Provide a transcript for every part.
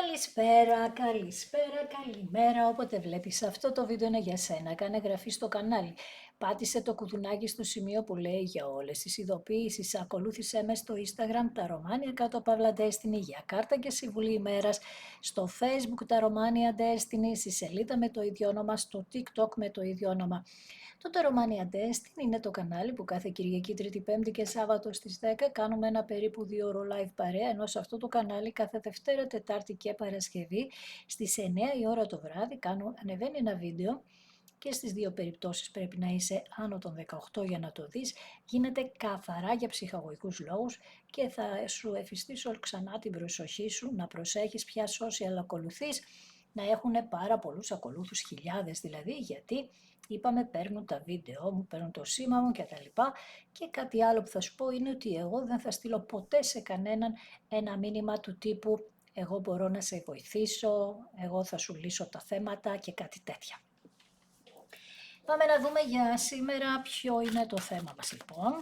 Καλησπέρα, καλησπέρα, καλημέρα, όποτε βλέπεις αυτό το βίντεο είναι για σένα. Κάνε εγγραφή στο κανάλι. Πάτησε το κουδουνάκι στο σημείο που λέει για όλες τις ειδοποιήσεις. Ακολούθησέ με στο Instagram τα Romania κάτω παύλα Destiny για κάρτα και συμβουλή ημέρας. Στο Facebook τα Romania Destiny, στη σελίδα με το ίδιο όνομα, στο TikTok με το ίδιο όνομα. Το Romania Destiny είναι το κανάλι που κάθε Κυριακή, Τρίτη, Πέμπτη και Σάββατο στις 10 κάνουμε ένα περίπου 2 ώρο live παρέα, ενώ σε αυτό το κανάλι κάθε Δευτέρα, Τετάρτη και Παρασκευή στις 9 η ώρα το βράδυ ανεβαίνει ένα βίντεο και στις δύο περιπτώσεις πρέπει να είσαι άνω των 18 για να το δεις. Γίνεται καθαρά για ψυχαγωγικούς λόγους και θα σου εφιστήσω ξανά την προσοχή σου να προσέχεις ποια social ακολουθείς, να έχουν πάρα πολλούς ακολούθους, χιλιάδες δηλαδή, γιατί είπαμε παίρνουν τα βίντεο μου, παίρνουν το σήμα μου κτλ. Και κάτι άλλο που θα σου πω είναι ότι εγώ δεν θα στείλω ποτέ σε κανέναν ένα μήνυμα του τύπου εγώ μπορώ να σε βοηθήσω, εγώ θα σου λύσω τα θέματα και κάτι τέτοια. Πάμε να δούμε για σήμερα ποιο είναι το θέμα μας λοιπόν.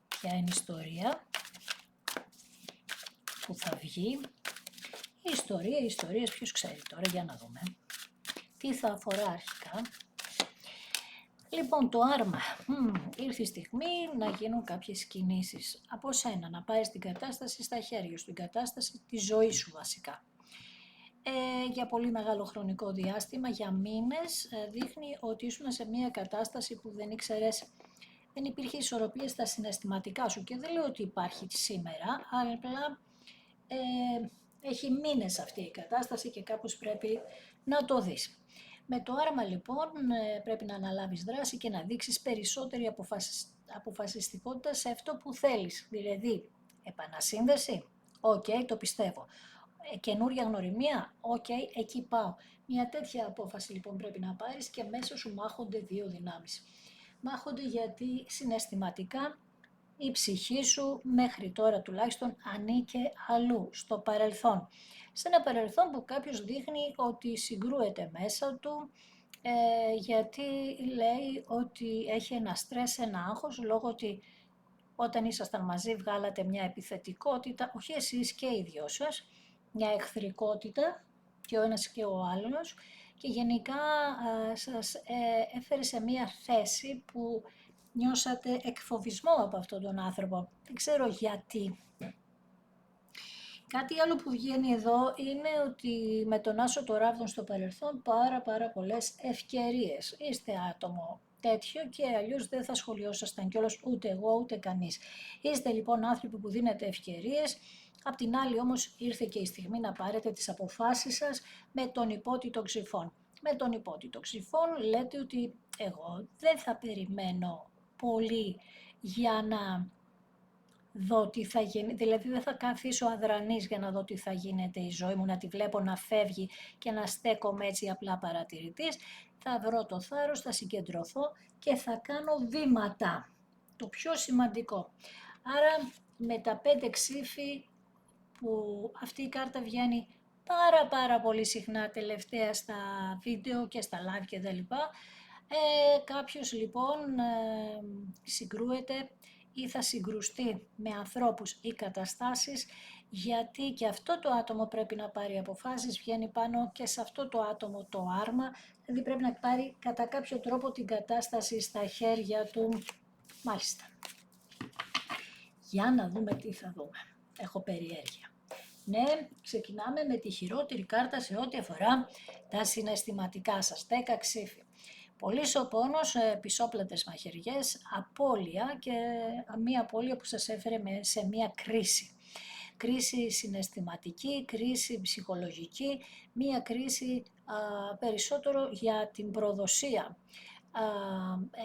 Ποια είναι η ιστορία που θα βγει. Η ιστορίες, ποιος ξέρει τώρα, για να δούμε. Τι θα αφορά αρχικά. Λοιπόν, το άρμα. Ήρθε η στιγμή να γίνουν κάποιες κινήσεις. Από σένα, να πάρεις την κατάσταση στα χέρια σου, την κατάσταση της ζωής σου βασικά. Για πολύ μεγάλο χρονικό διάστημα, για μήνες, δείχνει ότι ήσουν σε μια κατάσταση που δεν ήξερες, δεν υπήρχε ισορροπία στα συναισθηματικά σου και δεν λέω ότι υπάρχει σήμερα, αλλά απλά έχει μήνες αυτή η κατάσταση και κάπως πρέπει να το δεις. Με το άρμα λοιπόν πρέπει να αναλάβεις δράση και να δείξεις περισσότερη αποφασιστικότητα σε αυτό που θέλεις. Δηλαδή, επανασύνδεση, οκ, το πιστεύω. Καινούρια γνωριμία, οκ, εκεί πάω. Μια τέτοια απόφαση λοιπόν πρέπει να πάρεις και μέσα σου μάχονται δύο δυνάμεις. Μάχονται γιατί συναισθηματικά η ψυχή σου μέχρι τώρα τουλάχιστον ανήκε αλλού, στο παρελθόν. Σε ένα παρελθόν που κάποιος δείχνει ότι συγκρούεται μέσα του, γιατί λέει ότι έχει ένα στρες, ένα άγχος, λόγω ότι όταν ήσασταν μαζί βγάλατε μια επιθετικότητα, όχι εσείς και οι δυο σας, μια εχθρικότητα και ο ένας και ο άλλος και γενικά σας έφερε σε μια θέση που νιώσατε εκφοβισμό από αυτόν τον άνθρωπο. Δεν ξέρω γιατί. Κάτι άλλο που βγαίνει εδώ είναι ότι με τον άσο το ράβδον στο παρελθόν πάρα πολλές ευκαιρίες. Είστε άτομο τέτοιο και αλλιώς δεν θα σχολιώσασταν κιόλας ούτε εγώ ούτε κανείς. Είστε λοιπόν άνθρωποι που δίνετε ευκαιρίες, απ' την άλλη όμως ήρθε και η στιγμή να πάρετε τις αποφάσεις σας με τον υπότιτο Ξυφών. Με τον υπότιτο Ξυφών λέτε ότι εγώ δεν θα περιμένω πολύ για να δω τι θα γίνει, δηλαδή δεν θα καθίσω αδρανής για να δω τι θα γίνεται η ζωή μου, να τη βλέπω να φεύγει και να στέκομαι έτσι απλά παρατηρητής. Θα βρω το θάρρος, θα συγκεντρωθώ και θα κάνω βήματα. Το πιο σημαντικό. Άρα με τα 5 ξύφη που αυτή η κάρτα βγαίνει πάρα πολύ συχνά τελευταία στα βίντεο και στα live και τα λοιπά, κάποιος λοιπόν συγκρούεται ή θα συγκρουστεί με ανθρώπους ή καταστάσεις, γιατί και αυτό το άτομο πρέπει να πάρει αποφάσεις, βγαίνει πάνω και σε αυτό το άτομο το άρμα, δηλαδή πρέπει να πάρει κατά κάποιο τρόπο την κατάσταση στα χέρια του. Μάλιστα. Για να δούμε τι θα δούμε. Έχω περιέργεια. Ναι, ξεκινάμε με τη χειρότερη κάρτα σε ό,τι αφορά τα συναισθηματικά σας, 10 ξύφη. Πολύς ο πόνος, πισόπλατες μαχαιριές, απώλεια και μία απώλεια που σας έφερε σε μία κρίση. Κρίση συναισθηματική, κρίση ψυχολογική, μία κρίση περισσότερο για την προδοσία.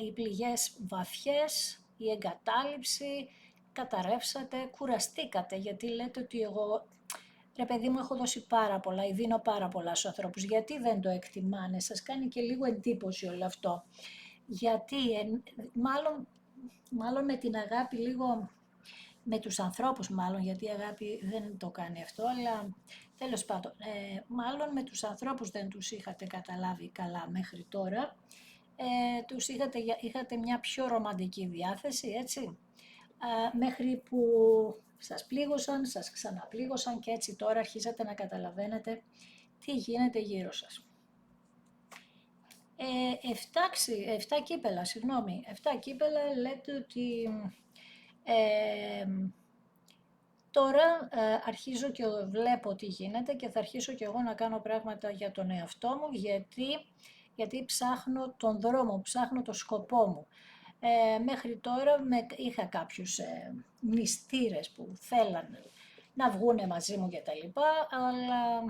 Οι πληγές βαθιές, η εγκατάλειψη, καταρρεύσατε, κουραστήκατε γιατί λέτε ότι εγώ, ρε παιδί μου, έχω δώσει πάρα πολλά ή δίνω πάρα πολλά στους ανθρώπους. Γιατί δεν το εκτιμάνε, σας κάνει και λίγο εντύπωση όλο αυτό. Γιατί, μάλλον με την αγάπη λίγο, με τους ανθρώπους μάλλον, γιατί η αγάπη δεν το κάνει αυτό, αλλά τέλος πάντων, μάλλον με τους ανθρώπους δεν τους είχατε καταλάβει καλά μέχρι τώρα. Τους είχατε μια πιο ρομαντική διάθεση, έτσι. Μέχρι που σας πλήγωσαν, σας ξαναπλήγωσαν και έτσι τώρα αρχίζετε να καταλαβαίνετε τι γίνεται γύρω σας. 7 κύπελα, συγγνώμη, 7 κύπελα λέτε ότι τώρα αρχίζω και βλέπω τι γίνεται και θα αρχίσω και εγώ να κάνω πράγματα για τον εαυτό μου, γιατί ψάχνω τον δρόμο, ψάχνω το σκοπό μου. Μέχρι τώρα είχα κάποιους μνηστήρες που θέλανε να βγούνε μαζί μου και τα λοιπά, αλλά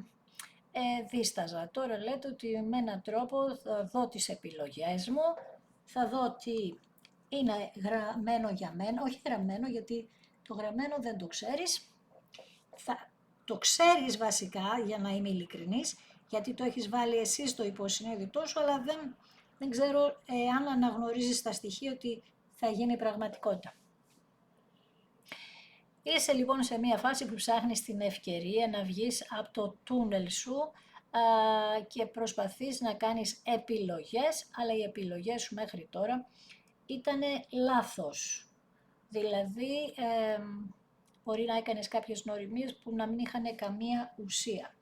δίσταζα. Τώρα λέτε ότι με έναν τρόπο θα δω τις επιλογές μου, θα δω τι είναι γραμμένο για μένα, όχι γραμμένο γιατί το γραμμένο δεν το ξέρεις, το ξέρεις βασικά για να είμαι ειλικρινής, γιατί το έχεις βάλει εσύ στο υποσυνείδητό σου, αλλά δεν ξέρω αν αναγνωρίζεις τα στοιχεία ότι θα γίνει πραγματικότητα. Είσαι λοιπόν σε μια φάση που ψάχνεις την ευκαιρία να βγεις από το τούνελ σου και προσπαθείς να κάνεις επιλογές, αλλά οι επιλογές σου μέχρι τώρα ήταν λάθος. Δηλαδή, μπορεί να έκανες κάποιες νοημίες που να μην είχαν καμία ουσία.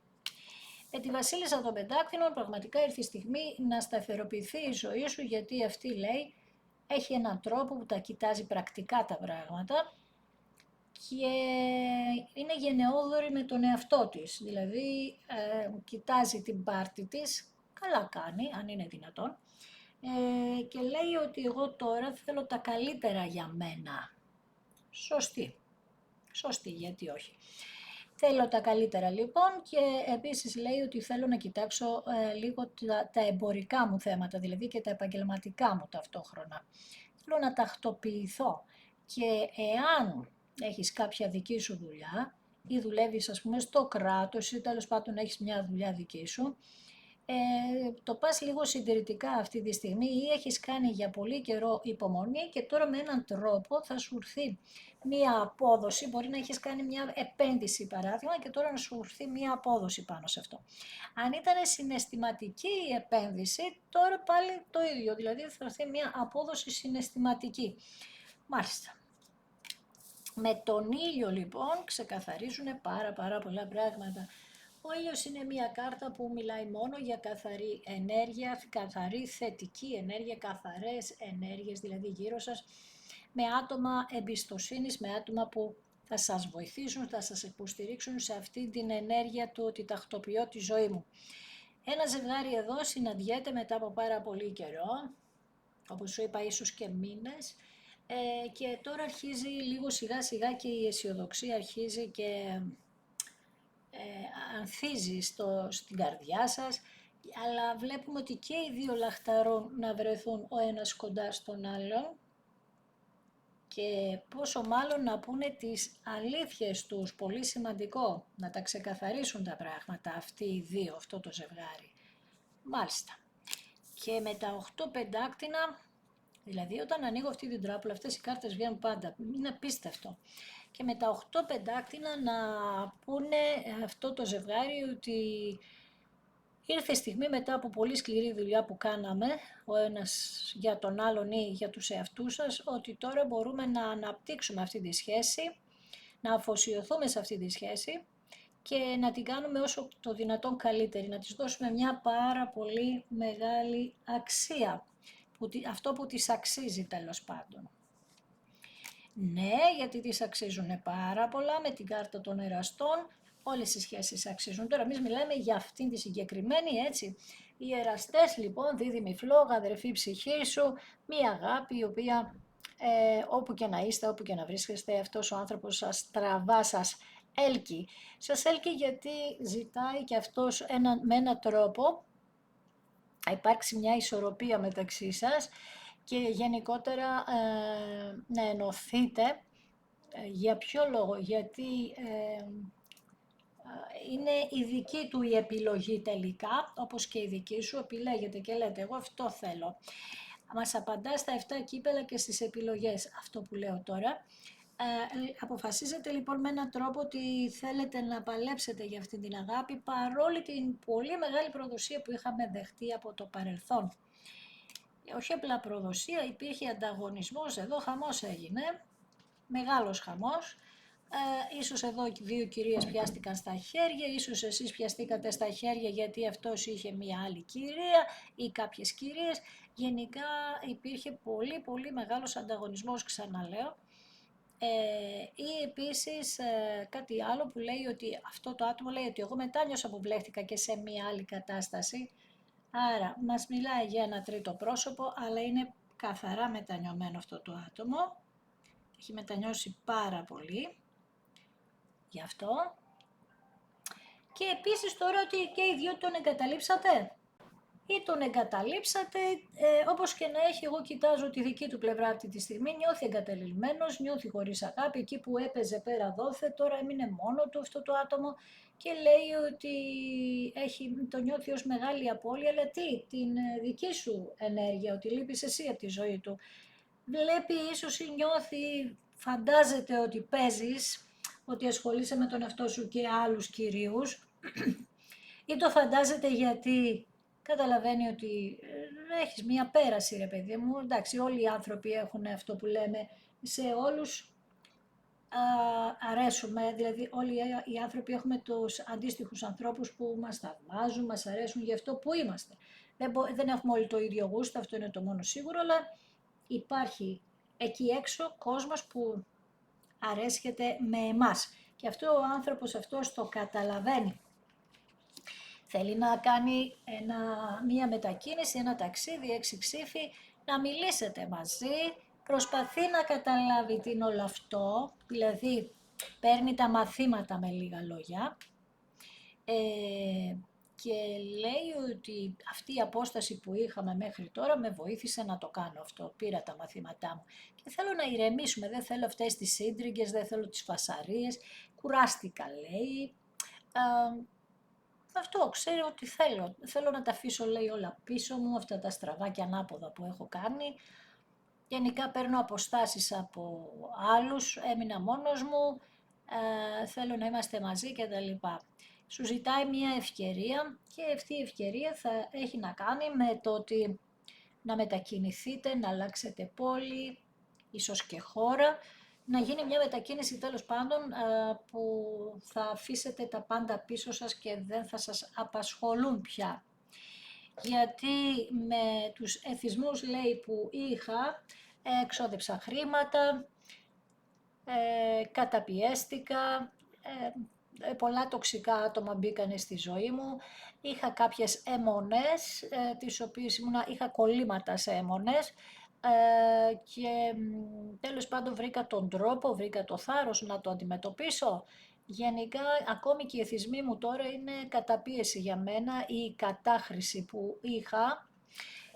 Με τη Βασίλισσα των Πεντάκτηνων πραγματικά ήρθε η στιγμή να σταθεροποιηθεί η ζωή σου, γιατί αυτή λέει έχει έναν τρόπο που τα κοιτάζει πρακτικά τα πράγματα και είναι γενναιόδορη με τον εαυτό της, δηλαδή κοιτάζει την πάρτη της, καλά κάνει αν είναι δυνατόν, και λέει ότι εγώ τώρα θέλω τα καλύτερα για μένα. Σωστή, γιατί όχι. Θέλω τα καλύτερα λοιπόν και επίσης λέει ότι θέλω να κοιτάξω λίγο τα εμπορικά μου θέματα, δηλαδή και τα επαγγελματικά μου ταυτόχρονα. Θέλω να τακτοποιηθώ και εάν έχεις κάποια δική σου δουλειά ή δουλεύεις ας πούμε στο κράτος ή τέλος πάντων έχεις μια δουλειά δική σου, το πας λίγο συντηρητικά αυτή τη στιγμή ή έχεις κάνει για πολύ καιρό υπομονή και τώρα με έναν τρόπο θα σου έρθει μία απόδοση, μπορεί να έχεις κάνει μια επένδυση παράδειγμα και τώρα να σου έρθει μία απόδοση πάνω σε αυτό. Αν ήταν συναισθηματική η επένδυση, τώρα πάλι το ίδιο, δηλαδή θα έρθει μία απόδοση συναισθηματική. Μάλιστα. Με τον ήλιο λοιπόν ξεκαθαρίζουν πάρα πολλά πράγματα. Ο ήλιος είναι μια κάρτα που μιλάει μόνο για καθαρή ενέργεια, καθαρή θετική ενέργεια, καθαρές ενέργειες δηλαδή γύρω σας, με άτομα εμπιστοσύνης, με άτομα που θα σας βοηθήσουν, θα σας υποστηρίξουν σε αυτή την ενέργεια του ότι τακτοποιώ τη ζωή μου. Ένα ζευγάρι εδώ συναντιέται μετά από πάρα πολύ καιρό, όπως σου είπα ίσως και μήνες, και τώρα αρχίζει λίγο σιγά σιγά και η αισιοδοξία αρχίζει και ανθίζει στην καρδιά σας, αλλά βλέπουμε ότι και οι δύο λαχταρούν να βρεθούν ο ένας κοντά στον άλλον και πόσο μάλλον να πούνε τις αλήθειες τους, πολύ σημαντικό, να τα ξεκαθαρίσουν τα πράγματα αυτοί οι δύο, αυτό το ζευγάρι. Μάλιστα. Και με τα 8 πεντάκτηνα, δηλαδή όταν ανοίγω αυτή την τράπουλα, αυτές οι κάρτες βγαίνουν πάντα, είναι απίστευτο. Και με τα 8 πεντάκτηνα να πούνε αυτό το ζευγάρι ότι ήρθε η στιγμή μετά από πολύ σκληρή δουλειά που κάναμε, ο ένας για τον άλλον ή για τους εαυτούς σας, ότι τώρα μπορούμε να αναπτύξουμε αυτή τη σχέση, να αφοσιωθούμε σε αυτή τη σχέση και να την κάνουμε όσο το δυνατόν καλύτερη, να της δώσουμε μια πάρα πολύ μεγάλη αξία, αυτό που της αξίζει τέλος πάντων. Ναι, γιατί τις αξίζουν πάρα πολλά, με την κάρτα των εραστών, όλες οι σχέσεις αξίζουν. Τώρα εμείς μιλάμε για αυτήν τη συγκεκριμένη, έτσι. Οι εραστές λοιπόν, δίδυμη φλόγα, αδερφή ψυχή σου, μία αγάπη η οποία όπου και να είστε, όπου και να βρίσκεστε, αυτός ο άνθρωπος σας τραβά, σας έλκει. Σας έλκει γιατί ζητάει και αυτός με έναν τρόπο να υπάρξει μια ισορροπία μεταξύ σας και γενικότερα να ενωθείτε. Για ποιο λόγο? Γιατί είναι η δική του η επιλογή τελικά, όπως και η δική σου, επιλέγετε και λέτε εγώ αυτό θέλω. Μας απαντά στα 7 κύπελα και στις επιλογές, αυτό που λέω τώρα. Αποφασίζετε λοιπόν με έναν τρόπο ότι θέλετε να παλέψετε για αυτή την αγάπη, παρόλη την πολύ μεγάλη προδοσία που είχαμε δεχτεί από το παρελθόν. Όχι απλά προδοσία, υπήρχε ανταγωνισμός, εδώ χαμός έγινε, μεγάλος χαμός, Ίσως εδώ 2 κυρίες πιάστηκαν στα χέρια, ίσως εσείς πιαστήκατε στα χέρια γιατί αυτός είχε μία άλλη κυρία ή κάποιες κυρίες. Γενικά υπήρχε πολύ πολύ μεγάλος ανταγωνισμός, ξαναλέω. Ή επίσης κάτι άλλο που λέει ότι αυτό το άτομο λέει ότι εγώ μετάνιωσα που μπλέχτηκα και σε μία άλλη κατάσταση. Άρα μας μιλάει για ένα τρίτο πρόσωπο, αλλά είναι καθαρά μετανιωμένο αυτό το άτομο. Έχει μετανιώσει πάρα πολύ γι' αυτό. Και επίσης τώρα ότι και οι δυο τον εγκαταλείψατε ή τον εγκαταλείψατε, όπως και να έχει, εγώ κοιτάζω τη δική του πλευρά αυτή τη στιγμή, νιώθει εγκαταλειμμένος, νιώθει χωρίς αγάπη, εκεί που έπαιζε πέρα δόθε, τώρα έμεινε μόνο του αυτό το άτομο και λέει ότι το νιώθει ως μεγάλη απώλεια, αλλά τι, την δική σου ενέργεια, ότι λείπεις εσύ από τη ζωή του. Βλέπει ίσως ή νιώθει, φαντάζεται ότι παίζεις, ότι ασχολείσαι με τον εαυτό σου και άλλους κυρίους, ή το φαντάζεται γιατί καταλαβαίνει ότι έχεις μία πέραση ρε παιδί μου, εντάξει όλοι οι άνθρωποι έχουν αυτό που λέμε, σε όλους αρέσουμε, δηλαδή όλοι οι άνθρωποι έχουμε τους αντίστοιχους ανθρώπους που μας θαυμάζουν, μας αρέσουν για αυτό που είμαστε. Δεν έχουμε όλοι το ίδιο γούστο, αυτό είναι το μόνο σίγουρο, αλλά υπάρχει εκεί έξω κόσμος που αρέσκεται με εμάς. Και αυτό ο άνθρωπος αυτός το καταλαβαίνει. Θέλει να κάνει μία μετακίνηση, ένα ταξίδι, 6 ψήφοι, να μιλήσετε μαζί, προσπαθεί να καταλάβει τι είναι όλο αυτό, δηλαδή παίρνει τα μαθήματα με λίγα λόγια και λέει ότι αυτή η απόσταση που είχαμε μέχρι τώρα με βοήθησε να το κάνω αυτό, πήρα τα μαθήματά μου και θέλω να ηρεμήσουμε, δεν θέλω αυτές τις σύντριγγες, δεν θέλω τις φασαρίες, κουράστηκα λέει. Αυτό ξέρω ότι θέλω. Θέλω να τα αφήσω λέει όλα πίσω μου, αυτά τα στραβά και ανάποδα που έχω κάνει. Γενικά παίρνω αποστάσεις από άλλους, έμεινα μόνος μου, θέλω να είμαστε μαζί κτλ. Σου ζητάει μια ευκαιρία και αυτή η ευκαιρία θα έχει να κάνει με το ότι να μετακινηθείτε, να αλλάξετε πόλη, ίσως και χώρα, να γίνει μια μετακίνηση τέλος πάντων που θα αφήσετε τα πάντα πίσω σας και δεν θα σας απασχολούν πια. Γιατί με τους εθισμούς λέει που είχα, εξόδεψα χρήματα, καταπιέστηκα, πολλά τοξικά άτομα μπήκανε στη ζωή μου, είχα κάποιες αιμονές, τις οποίες είχα κολλήματα σε αιμονές και τέλος πάντων βρήκα τον τρόπο, βρήκα το θάρρος να το αντιμετωπίσω. Γενικά ακόμη και οι εθισμοί μου τώρα είναι καταπίεση για μένα, η κατάχρηση που είχα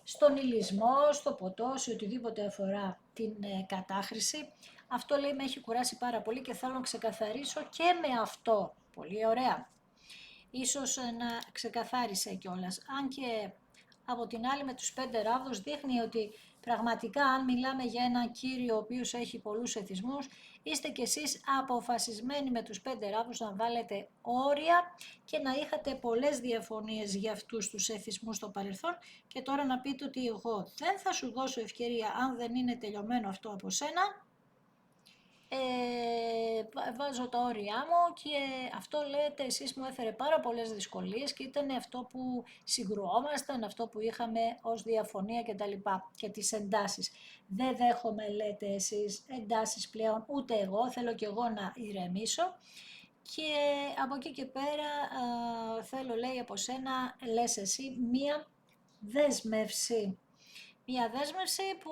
στον υλισμό, στο ποτό, σε οτιδήποτε αφορά την κατάχρηση. Αυτό λέει με έχει κουράσει πάρα πολύ και θέλω να ξεκαθαρίσω και με αυτό. Πολύ ωραία. Ίσως να ξεκαθάρισε κιόλας. Αν και από την άλλη με τους 5 ράβδους δείχνει ότι πραγματικά αν μιλάμε για έναν κύριο ο οποίος έχει πολλούς εθισμούς, είστε κι εσείς αποφασισμένοι με τους 5 ράβδους να βάλετε όρια και να είχατε πολλές διαφωνίες για αυτούς τους εθισμούς στο παρελθόν και τώρα να πείτε ότι εγώ δεν θα σου δώσω ευκαιρία αν δεν είναι τελειωμένο αυτό από σένα. Βάζω τα όρια μου και αυτό λέτε εσείς μου έφερε πάρα πολλές δυσκολίες και ήταν αυτό που συγκρουόμασταν, αυτό που είχαμε ως διαφωνία και τα λοιπά και τις εντάσεις. Δεν δέχομαι λέτε εσείς εντάσεις πλέον ούτε εγώ, θέλω και εγώ να ηρεμήσω και από εκεί και πέρα θέλω λέει από σένα λες εσύ μία δέσμευση. Μία δέσμευση που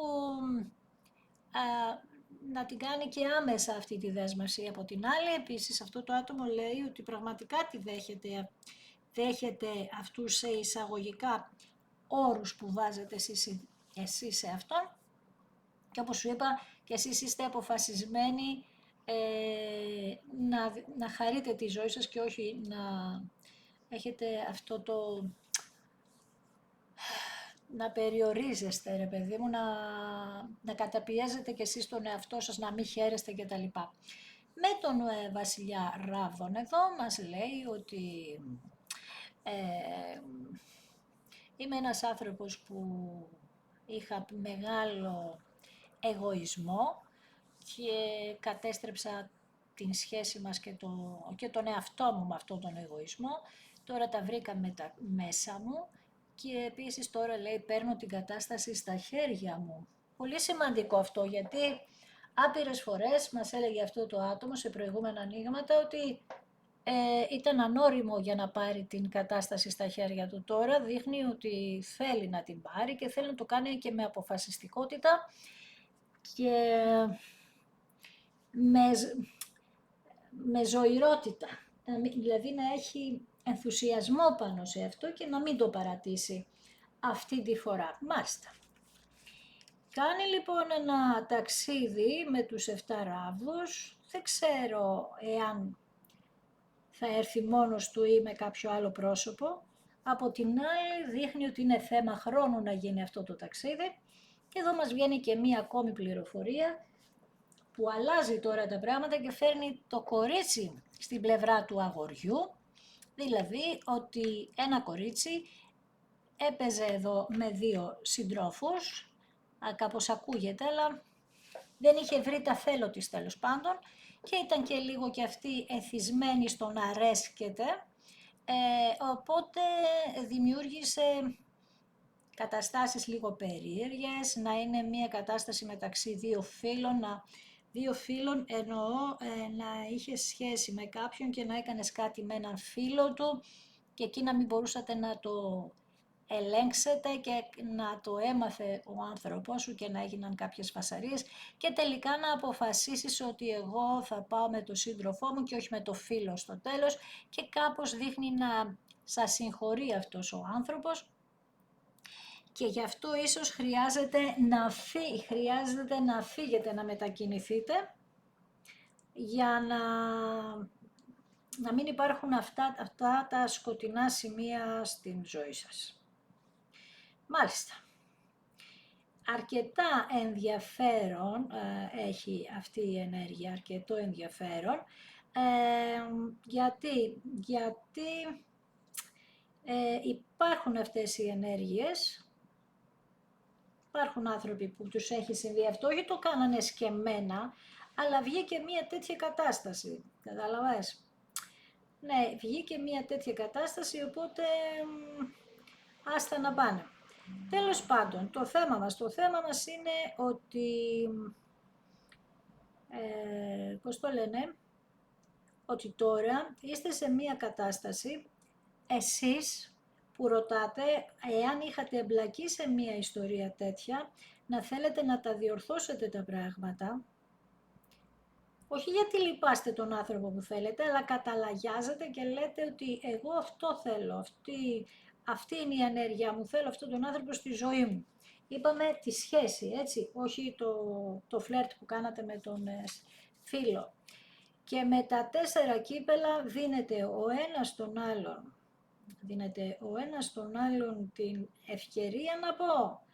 να την κάνει και άμεσα αυτή τη δέσμευση. Από την άλλη, επίσης, αυτό το άτομο λέει ότι πραγματικά τη δέχεται αυτούς σε εισαγωγικά όρους που βάζετε εσείς σε αυτόν και όπως σου είπα και εσείς είστε αποφασισμένοι να χαρείτε τη ζωή σας και όχι να έχετε αυτό το να περιορίζεστε ρε παιδί μου, να καταπιέζετε και εσείς τον εαυτό σας, να μην χαίρεστε κτλ. Με τον βασιλιά Ράβδων εδώ μας λέει ότι είμαι ένας άνθρωπος που είχα μεγάλο εγωισμό και κατέστρεψα την σχέση μας και τον εαυτό μου με αυτόν τον εγωισμό. Τώρα τα βρήκα μέσα μου και επίσης τώρα λέει παίρνω την κατάσταση στα χέρια μου. Πολύ σημαντικό αυτό, γιατί άπειρες φορές μας έλεγε αυτό το άτομο σε προηγούμενα ανοίγματα ότι ήταν ανώριμο για να πάρει την κατάσταση στα χέρια του. Τώρα δείχνει ότι θέλει να την πάρει και θέλει να το κάνει και με αποφασιστικότητα και με ζωηρότητα. Δηλαδή να έχει ενθουσιασμό πάνω σε αυτό και να μην το παρατήσει αυτή τη φορά. Μάλιστα. Κάνει λοιπόν ένα ταξίδι με τους 7 ράβδους. Δεν ξέρω εάν θα έρθει μόνος του ή με κάποιο άλλο πρόσωπο. Από την άλλη δείχνει ότι είναι θέμα χρόνου να γίνει αυτό το ταξίδι. Και εδώ μας βγαίνει και μία ακόμη πληροφορία που αλλάζει τώρα τα πράγματα και φέρνει το κορίτσι στην πλευρά του αγοριού. Δηλαδή ότι ένα κορίτσι έπαιζε εδώ με 2 συντρόφους, κάπως ακούγεται, αλλά δεν είχε βρει τα θέλω της τέλος πάντων και ήταν και λίγο και αυτή εθισμένη στο να αρέσκεται, οπότε δημιούργησε καταστάσεις λίγο περίεργες, να είναι μια κατάσταση μεταξύ 2 φίλων, 2 φίλων εννοώ να είχε σχέση με κάποιον και να έκανες κάτι με έναν φίλο του και εκεί να μην μπορούσατε να το ελέγξετε και να το έμαθε ο άνθρωπός σου και να έγιναν κάποιες φασαρίες και τελικά να αποφασίσεις ότι εγώ θα πάω με τον σύντροφό μου και όχι με το φίλο στο τέλος και κάπως δείχνει να σας συγχωρεί αυτός ο άνθρωπος και γι' αυτό ίσως χρειάζεται να φύγετε, να μετακινηθείτε για να μην υπάρχουν αυτά τα σκοτεινά σημεία στην ζωή σας. Μάλιστα. Αρκετά ενδιαφέρον έχει αυτή η ενέργεια, αρκετό ενδιαφέρον. Γιατί υπάρχουν αυτές οι ενέργειες, υπάρχουν άνθρωποι που τους έχει συμβεί αυτό, όχι το κάνανε σκεμμένα, αλλά βγήκε μια τέτοια κατάσταση, καταλαβαίνεις. Ναι, βγήκε μια τέτοια κατάσταση, οπότε άστα να πάνε. Τέλος πάντων, το θέμα μας είναι ότι, πώς το λένε, ότι τώρα είστε σε μια κατάσταση, εσείς που ρωτάτε, εάν είχατε εμπλακεί σε μια ιστορία τέτοια, να θέλετε να τα διορθώσετε τα πράγματα, όχι γιατί λυπάστε τον άνθρωπο που θέλετε, αλλά καταλαγιάζετε και λέτε ότι εγώ αυτό θέλω, αυτή είναι η ενέργεια μου, θέλω αυτόν τον άνθρωπο στη ζωή μου. Είπαμε τη σχέση, έτσι, όχι το φλερτ που κάνατε με τον φίλο. Και με τα 4 κύπελα δίνεται ο ένας στον άλλον την ευκαιρία να πω.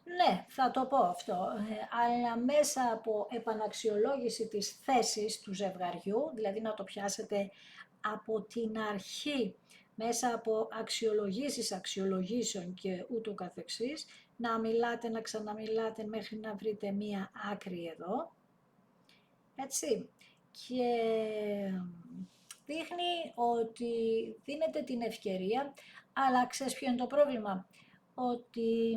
Ναι, θα το πω αυτό, αλλά μέσα από επαναξιολόγηση της θέσης του ζευγαριού, δηλαδή να το πιάσετε από την αρχή, μέσα από αξιολογήσεων και ούτω καθεξής, να μιλάτε, να ξαναμιλάτε μέχρι να βρείτε μία άκρη εδώ, έτσι, και δείχνει ότι δίνετε την ευκαιρία, αλλά ξέρεις ποιο είναι το πρόβλημα, ότι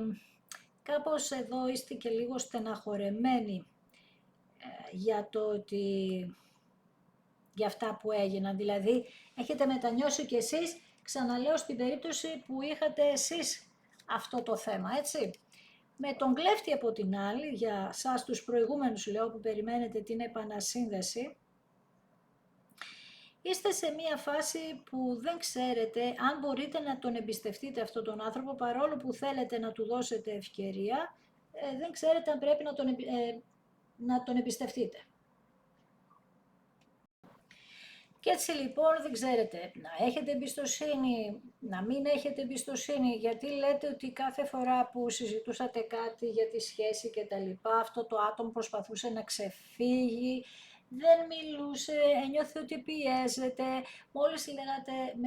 κάπως εδώ είστε και λίγο στεναχωρεμένοι για αυτά που έγιναν. Δηλαδή, έχετε μετανιώσει κι εσείς, ξαναλέω στην περίπτωση που είχατε εσείς αυτό το θέμα, έτσι. Με τον κλέφτη από την άλλη, για σας τους προηγούμενους λέω που περιμένετε την επανασύνδεση, είστε σε μία φάση που δεν ξέρετε αν μπορείτε να τον εμπιστευτείτε αυτόν τον άνθρωπο, παρόλο που θέλετε να του δώσετε ευκαιρία, δεν ξέρετε αν πρέπει να τον εμπιστευτείτε. Και έτσι λοιπόν δεν ξέρετε να έχετε εμπιστοσύνη, να μην έχετε εμπιστοσύνη, γιατί λέτε ότι κάθε φορά που συζητούσατε κάτι για τη σχέση και τα λοιπά, αυτό το άτομο προσπαθούσε να ξεφύγει, δεν μιλούσε, ένιωθε ότι πιέζεται, μόλις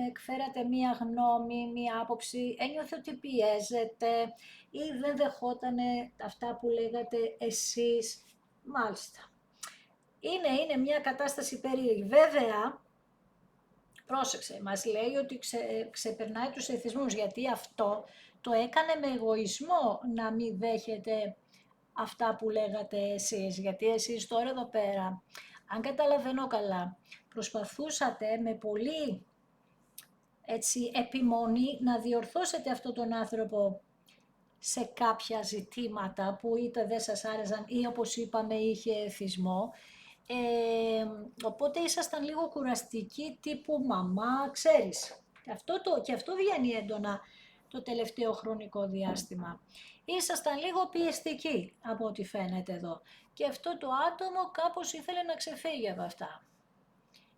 εκφέρατε μία γνώμη, μία άποψη, ένιωθε ότι πιέζεται ή δεν δεχότανε αυτά που λέγατε εσείς. Μάλιστα. Είναι μια κατάσταση περίεργη. Βέβαια, πρόσεξε, μας λέει ότι ξεπερνάει τους εθισμούς, γιατί αυτό το έκανε με εγωισμό να μην δέχεται αυτά που λέγατε εσείς, γιατί εσείς τώρα εδώ πέρα, αν καταλαβαίνω καλά, προσπαθούσατε με πολύ έτσι, επιμονή να διορθώσετε αυτόν τον άνθρωπο σε κάποια ζητήματα που είτε δεν σας άρεσαν ή όπως είπαμε είχε εθισμό. Οπότε ήσασταν λίγο κουραστικοί τύπου μαμά, ξέρεις. Και αυτό βγαίνει έντονα το τελευταίο χρονικό διάστημα. Ήσασταν λίγο πιεστικοί από ό,τι φαίνεται εδώ. Και αυτό το άτομο κάπως ήθελε να ξεφύγει από αυτά.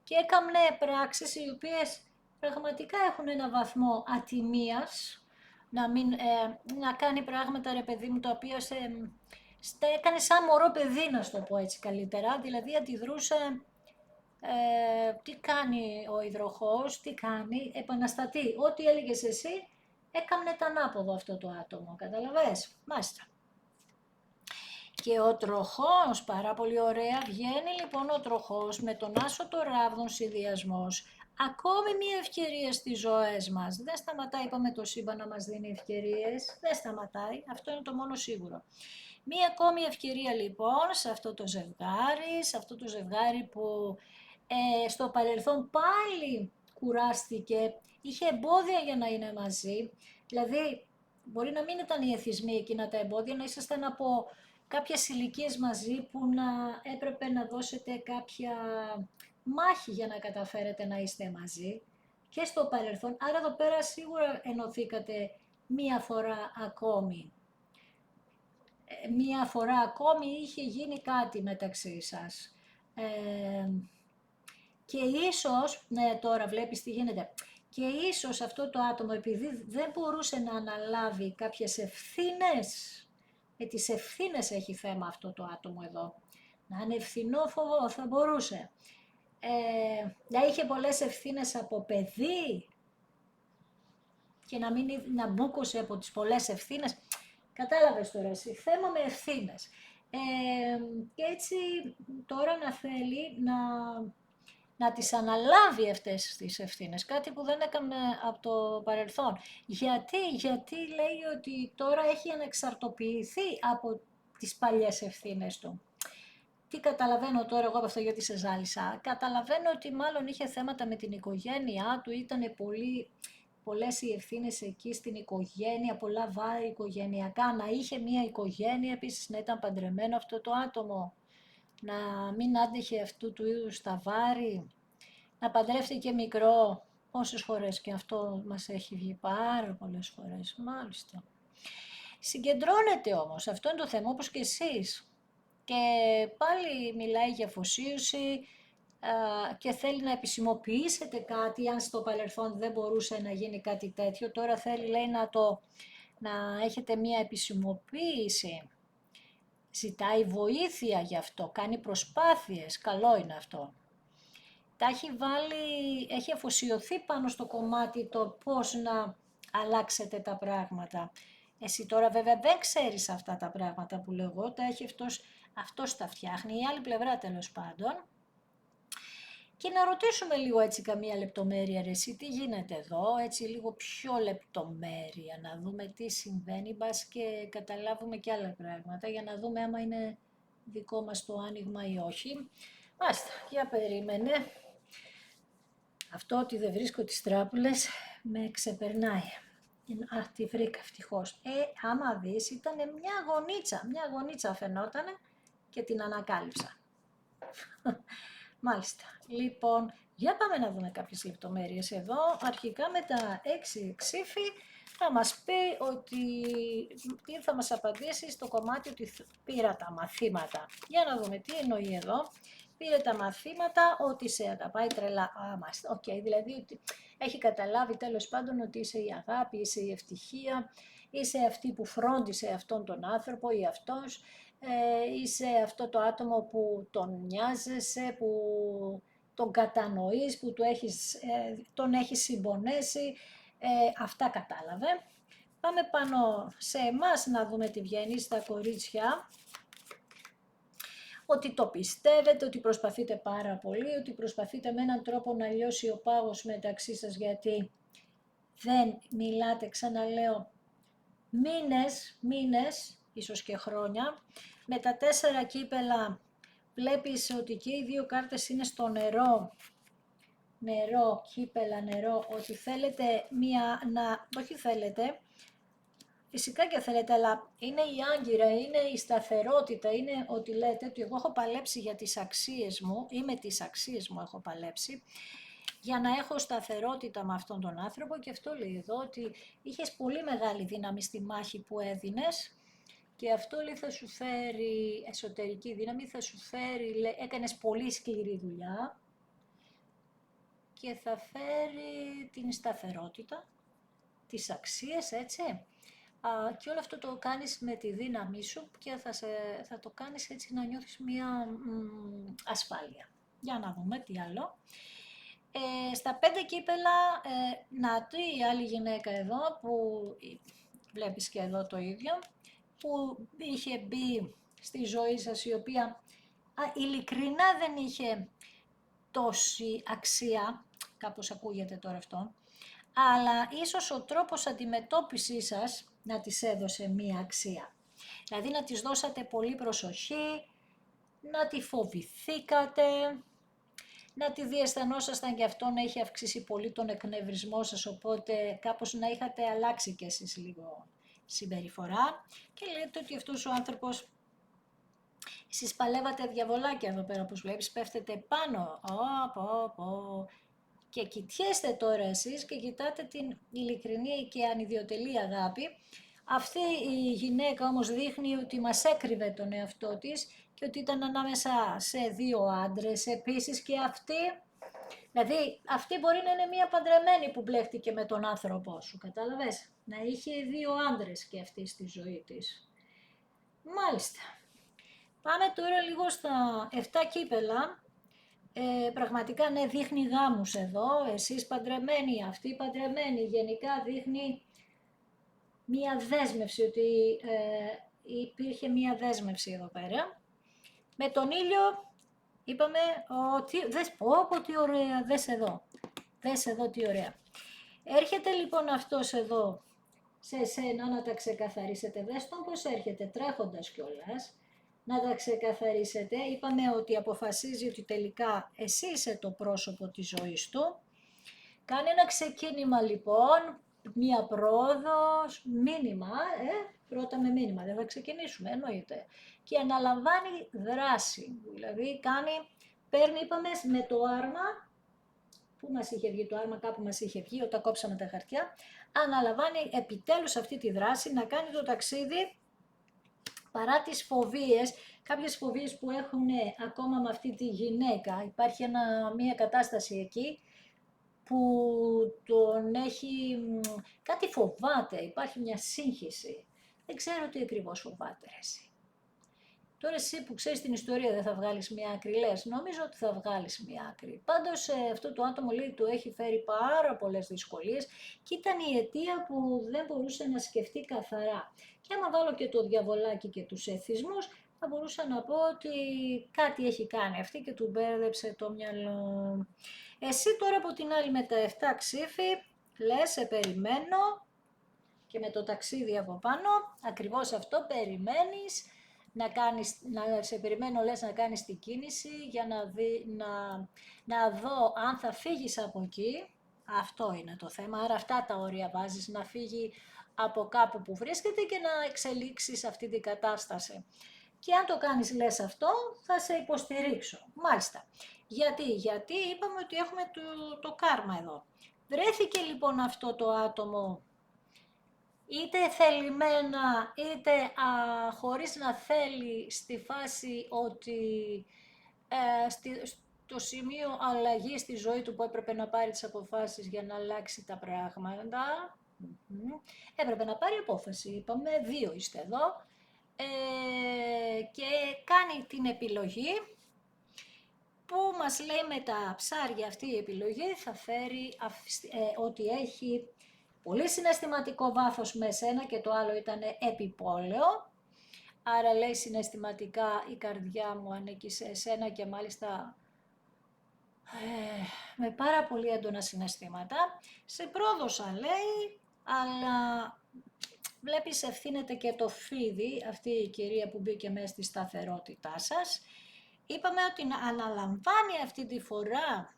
Και έκανε πράξεις οι οποίες πραγματικά έχουν ένα βαθμό ατιμίας, να κάνει πράγματα ρε παιδί μου τα οποία έκανε σαν μωρό παιδί, να στο πω έτσι καλύτερα, δηλαδή αντιδρούσε, τι κάνει ο υδροχόος, τι κάνει, επαναστατεί, ό,τι έλεγες εσύ έκανε τα ανάποδο αυτό το άτομο, καταλαβες, μάλιστα. Και ο τροχός, πάρα πολύ ωραία, βγαίνει λοιπόν ο τροχός με τον άσο το ράβδον συνδυασμός. Ακόμη μια ευκαιρία στις ζωές μας. Δεν σταματάει, είπαμε, το σύμπαν να μας δίνει ευκαιρίες. Δεν σταματάει, αυτό είναι το μόνο σίγουρο. Μία ακόμη ευκαιρία λοιπόν σε αυτό το ζευγάρι που στο παρελθόν πάλι κουράστηκε, είχε εμπόδια για να είναι μαζί. Δηλαδή, μπορεί να μην ήταν οι εθισμοί εκείνα τα εμπόδια, να ήσασταν από κάποιες ηλικίες μαζί που να έπρεπε να δώσετε κάποια μάχη για να καταφέρετε να είστε μαζί και στο παρελθόν. Άρα εδώ πέρα σίγουρα ενωθήκατε μία φορά ακόμη. Μία φορά ακόμη είχε γίνει κάτι μεταξύ σας. Και ίσως, ναι τώρα βλέπεις τι γίνεται, και ίσως αυτό το άτομο επειδή δεν μπορούσε να αναλάβει κάποιες ευθύνες, με τις ευθύνες έχει θέμα αυτό το άτομο εδώ, να είναι ευθυνόφοβο θα μπορούσε, να είχε πολλές ευθύνες από παιδί και να μπούκωσε από τις πολλές ευθύνες, κατάλαβες τώρα εσύ, θέμα με ευθύνες. Και έτσι τώρα να θέλει να τις αναλάβει αυτές τις ευθύνες, κάτι που δεν έκανε από το παρελθόν. Γιατί λέει ότι τώρα έχει ανεξαρτοποιηθεί από τις παλιές ευθύνες του. Τι καταλαβαίνω τώρα εγώ από αυτό, γιατί σε ζάλισα. Καταλαβαίνω ότι μάλλον είχε θέματα με την οικογένειά του, ήταν πολλές οι ευθύνες εκεί στην οικογένεια, πολλά βάρη οικογενειακά, να είχε μια οικογένεια, επίσης να ήταν παντρεμένο αυτό το άτομο, να μην άντεχε αυτού του είδους τα βάρη, να παντρεύτηκε μικρό, πόσες φορές και αυτό μας έχει βγει, πάρα πολλές φορές, μάλιστα. Συγκεντρώνεται όμως, αυτό είναι το θέμα, όπως και εσείς. Και πάλι μιλάει για αφοσίωση και θέλει να επισημοποιήσετε κάτι, αν στο παρελθόν δεν μπορούσε να γίνει κάτι τέτοιο, τώρα θέλει, λέει, να έχετε μία επισημοποίηση. Ζητάει βοήθεια γι' αυτό, κάνει προσπάθειες, καλό είναι αυτό. Τα έχει αφοσιωθεί πάνω στο κομμάτι το πώς να αλλάξετε τα πράγματα. Εσύ τώρα βέβαια δεν ξέρεις αυτά τα πράγματα που λέω εγώ, τα έχει αυτός τα φτιάχνει, η άλλη πλευρά τέλος πάντων. Και να ρωτήσουμε λίγο έτσι καμία λεπτομέρεια, ρε εσύ, τι γίνεται εδώ, έτσι λίγο πιο λεπτομέρεια, να δούμε τι συμβαίνει, μπας και καταλάβουμε και άλλα πράγματα, για να δούμε άμα είναι δικό μας το άνοιγμα ή όχι. Μάλιστα, για περίμενε. Αυτό ότι δεν βρίσκω τις τράπουλες με ξεπερνάει. Τη βρήκα ευτυχώς. Άμα δεις, ήταν μια γωνίτσα φαινότανε και την ανακάλυψα. Μάλιστα. Λοιπόν, για πάμε να δούμε κάποιες λεπτομέρειες εδώ. Αρχικά με τα 6 ξύφη θα μας πει ότι θα μας απαντήσει στο κομμάτι ότι πήρα τα μαθήματα. Για να δούμε τι εννοεί εδώ. Πήρε τα μαθήματα ότι σε αγαπάει τρελά. Οκ, δηλαδή ότι έχει καταλάβει τέλος πάντων ότι είσαι η αγάπη, είσαι η ευτυχία, είσαι αυτή που φρόντισε αυτόν τον άνθρωπο ή αυτός, είσαι αυτό το άτομο που τον νοιάζεσαι, που τον κατανοείς, που τον έχεις συμπονέσει, αυτά κατάλαβε. Πάμε πάνω σε εμάς να δούμε τι βγαίνει στα κορίτσια. ότι το πιστεύετε, ότι προσπαθείτε πάρα πολύ, ότι προσπαθείτε με έναν τρόπο να λιώσει ο πάγος μεταξύ σας, γιατί δεν μιλάτε, ξαναλέω, μήνες, ίσως και χρόνια. Με τα 4 κύπελα βλέπεις ότι και οι δύο κάρτες είναι στο νερό, κύπελα, νερό, ότι θέλετε όχι θέλετε, φυσικά και θέλετε, αλλά είναι η άγκυρα, είναι η σταθερότητα, είναι ότι λέτε ότι εγώ έχω παλέψει για τις αξίες μου, ή με τις αξίες μου έχω παλέψει, για να έχω σταθερότητα με αυτόν τον άνθρωπο, και αυτό λέει εδώ, ότι είχες πολύ μεγάλη δύναμη στη μάχη που έδινες, και αυτό λέει θα σου φέρει εσωτερική δύναμη, θα σου φέρει, έκανες πολύ σκληρή δουλειά και θα φέρει την σταθερότητα, τις αξίες, έτσι. Και όλο αυτό το κάνεις με τη δύναμή σου και θα το κάνεις έτσι να νιώθεις μία ασφάλεια. Για να δούμε τι άλλο. Στα 5 κύπελα, η άλλη γυναίκα εδώ, που βλέπεις και εδώ το ίδιο, που είχε μπει στη ζωή σας, η οποία ειλικρινά δεν είχε τόση αξία, κάπως ακούγεται τώρα αυτό, αλλά ίσως ο τρόπος αντιμετώπισης σας να της έδωσε μία αξία. Δηλαδή να της δώσατε πολύ προσοχή, να τη φοβηθήκατε, να τη διαισθανόσασταν και αυτό να είχε αυξήσει πολύ τον εκνευρισμό σας, οπότε κάπως να είχατε αλλάξει κι εσείς λίγο συμπεριφορά, και λέτε ότι αυτός ο άνθρωπος, εσείς παλεύατε διαβολάκια εδώ πέρα, όπως βλέπεις, πέφτετε πάνω, και κοιτιέστε τώρα εσείς και κοιτάτε την ειλικρινή και ανιδιοτελή αγάπη. Αυτή η γυναίκα όμως δείχνει ότι μας έκρυβε τον εαυτό της και ότι ήταν ανάμεσα σε δύο άντρες επίσης, και δηλαδή αυτή μπορεί να είναι μία παντρεμένη που μπλέχτηκε με τον άνθρωπό σου, κατάλαβες, να είχε δύο άντρες και αυτή στη ζωή της. Μάλιστα. Πάμε τώρα λίγο στα 7 κύπελα. Πραγματικά ναι, δείχνει γάμους εδώ, εσείς παντρεμένοι, αυτοί παντρεμένοι, γενικά δείχνει μία δέσμευση, ότι υπήρχε μία δέσμευση εδώ πέρα. Με τον ήλιο είπαμε ότι, τι ωραία, δες εδώ τι ωραία. Έρχεται λοιπόν αυτός εδώ σε εσένα να τα ξεκαθαρίσετε, δες τον πως έρχεται τρέχοντας κιόλας, να τα ξεκαθαρίσετε. Είπαμε ότι αποφασίζει ότι τελικά εσύ είσαι το πρόσωπο της ζωής του. Κάνει ένα ξεκίνημα λοιπόν, μία πρόοδος, μήνυμα, πρώτα με μήνυμα, δεν θα ξεκινήσουμε, εννοείται. Και αναλαμβάνει δράση, δηλαδή παίρνει, είπαμε, με το άρμα, πού μας είχε βγει το άρμα, κάπου μας είχε βγει όταν κόψαμε τα χαρτιά, αναλαμβάνει επιτέλους αυτή τη δράση να κάνει το ταξίδι, παρά τις φοβίες, κάποιες φοβίες που έχουν ακόμα με αυτή τη γυναίκα. Υπάρχει μία κατάσταση εκεί που τον έχει, κάτι φοβάται, υπάρχει μια σύγχυση. Δεν ξέρω τι ακριβώς φοβάται εσύ. Τώρα εσύ που ξέρεις την ιστορία δεν θα βγάλεις μια άκρη, λες, νομίζω ότι θα βγάλεις μια άκρη. Πάντως αυτό το άτομο λέει του έχει φέρει πάρα πολλές δυσκολίες και ήταν η αιτία που δεν μπορούσε να σκεφτεί καθαρά. Και άμα βάλω και το διαβολάκι και τους εθισμούς, θα μπορούσα να πω ότι κάτι έχει κάνει αυτή και του μπέρδεψε το μυαλό. Εσύ τώρα από την άλλη με τα 7 ξύφη, λες, σε περιμένω, και με το ταξίδι από πάνω, ακριβώς αυτό περιμένεις, σε περιμένω, λες, να κάνεις την κίνηση για να δω αν θα φύγεις από εκεί. Αυτό είναι το θέμα, άρα αυτά τα όρια βάζεις, να φύγει από κάπου που βρίσκεται και να εξελίξεις αυτή την κατάσταση. Και αν το κάνεις, λες, αυτό, θα σε υποστηρίξω. Μάλιστα. Γιατί είπαμε ότι έχουμε το κάρμα εδώ. Βρέθηκε λοιπόν αυτό το άτομο, είτε θελημένα, είτε χωρίς να θέλει, στη φάση ότι στο σημείο αλλαγή στη ζωή του που έπρεπε να πάρει τις αποφάσεις για να αλλάξει τα πράγματα, έπρεπε να πάρει απόφαση. Είπαμε, 2 είστε εδώ, και κάνει την επιλογή που μας λέει με τα ψάρια. Αυτή η επιλογή θα φέρει ότι έχει πολύ συναισθηματικό βάθος με σένα, και το άλλο ήταν επιπόλαιο, Άρα λέει συναισθηματικά η καρδιά μου ανήκει σε εσένα και μάλιστα με πάρα πολύ έντονα συναισθήματα. Σε πρόδωσα λέει, αλλά βλέπεις ευθύνεται και το φίδι, αυτή η κυρία που μπήκε μέσα στη σταθερότητά σας. Είπαμε ότι αναλαμβάνει αυτή τη φορά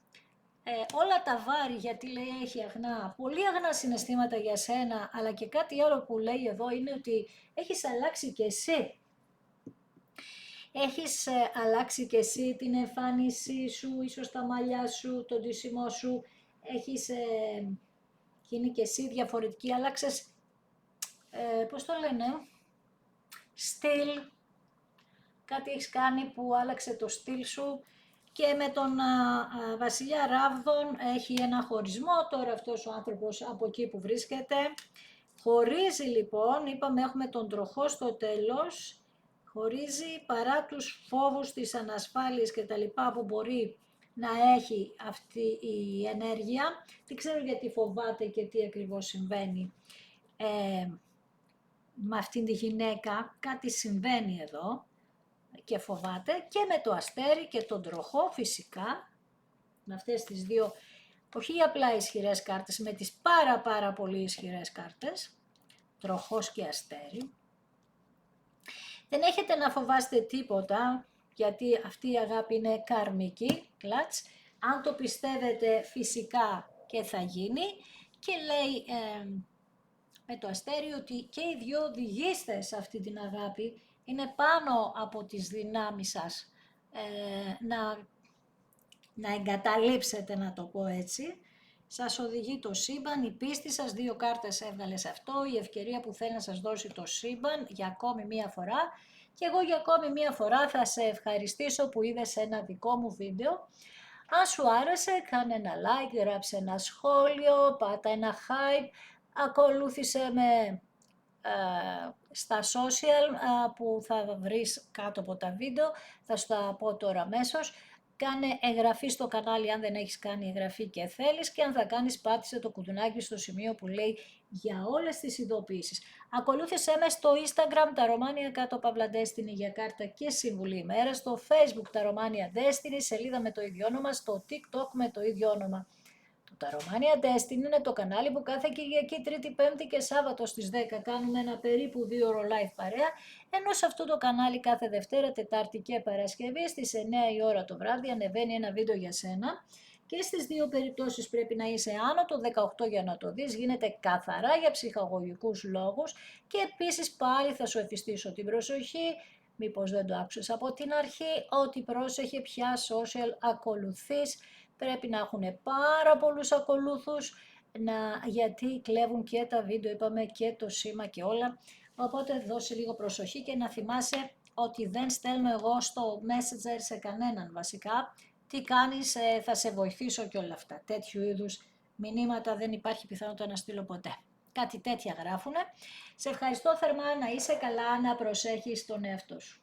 όλα τα βάρη, γιατί λέει έχει αγνά, πολύ αγνά συναισθήματα για σένα, αλλά και κάτι άλλο που λέει εδώ είναι ότι έχεις αλλάξει και εσύ. Έχεις αλλάξει και εσύ την εμφάνισή σου, ίσως τα μαλλιά σου, το ντύσιμό σου, έχεις γίνει και εσύ διαφορετική, άλλαξες, πώς το λένε, στυλ, κάτι έχεις κάνει που άλλαξε το στυλ σου. Και με τον βασιλιά Ράβδων έχει ένα χωρισμό, τώρα αυτός ο άνθρωπος από εκεί που βρίσκεται. Χωρίζει λοιπόν, είπαμε έχουμε τον τροχό στο τέλος, χωρίζει παρά τους φόβους της ανασφάλειας και τα λοιπά που μπορεί να έχει αυτή η ενέργεια. Δεν ξέρω γιατί φοβάται και τι ακριβώς συμβαίνει με αυτήν τη γυναίκα, κάτι συμβαίνει εδώ και φοβάται, και με το αστέρι και τον τροχό φυσικά, με αυτές τις δύο, όχι απλά ισχυρές κάρτες, με τις πάρα πολύ ισχυρές κάρτες, τροχός και αστέρι. Δεν έχετε να φοβάστε τίποτα, γιατί αυτή η αγάπη είναι καρμική, κλατς. Αν το πιστεύετε φυσικά και θα γίνει, και λέει με το αστέρι ότι και οι δυο οδηγείστε σε αυτή την αγάπη, είναι πάνω από τις δυνάμεις σας να εγκαταλείψετε, να το πω έτσι. Σας οδηγεί το σύμπαν, η πίστη σας, 2 κάρτες έβγαλε σε αυτό, η ευκαιρία που θέλει να σας δώσει το σύμπαν για ακόμη μία φορά. Και εγώ για ακόμη μία φορά θα σε ευχαριστήσω που είδες ένα δικό μου βίντεο. Αν σου άρεσε, κάνε ένα like, γράψε ένα σχόλιο, πάτα ένα hype, ακολούθησε με στα social που θα βρεις κάτω από τα βίντεο, θα σου τα πω τώρα αμέσως. Κάνε εγγραφή στο κανάλι αν δεν έχεις κάνει εγγραφή και θέλεις, και αν θα κάνεις πάτησε το κουδουνάκι στο σημείο που λέει για όλες τις ειδοποιήσεις. Ακολούθησέ με στο Instagram τα Ρωμάνια κάτω παύλα Destiny για κάρτα και συμβουλή ημέρα, στο Facebook τα Ρωμάνια Destiny, σελίδα με το ίδιο όνομα, στο TikTok με το ίδιο όνομα. Τα Ρωμάνια Destiny είναι το κανάλι που κάθε Κυριακή, Τρίτη, Πέμπτη και Σάββατο στις 10 κάνουμε ένα περίπου 2 ώρο live παρέα, ενώ σε αυτό το κανάλι κάθε Δευτέρα, Τετάρτη και Παρασκευή στις 9 η ώρα το βράδυ ανεβαίνει ένα βίντεο για σένα, και στις δύο περιπτώσεις πρέπει να είσαι άνω το 18 για να το δεις, γίνεται καθαρά για ψυχαγωγικούς λόγους, και επίσης πάλι θα σου εφιστήσω την προσοχή, μήπως δεν το άκουσες από την αρχή, ότι πρόσεχε ποια social ακολουθείς. Πρέπει να έχουν πάρα πολλούς ακολούθους, γιατί κλέβουν και τα βίντεο, είπαμε, και το σήμα και όλα. Οπότε δώσε λίγο προσοχή και να θυμάσαι ότι δεν στέλνω εγώ στο Messenger σε κανέναν βασικά. Τι κάνεις, θα σε βοηθήσω και όλα αυτά. Τέτοιου είδους μηνύματα δεν υπάρχει πιθανότητα να στείλω ποτέ. Κάτι τέτοια γράφουνε. Σε ευχαριστώ θερμά, να είσαι καλά, να προσέχεις τον εαυτό σου.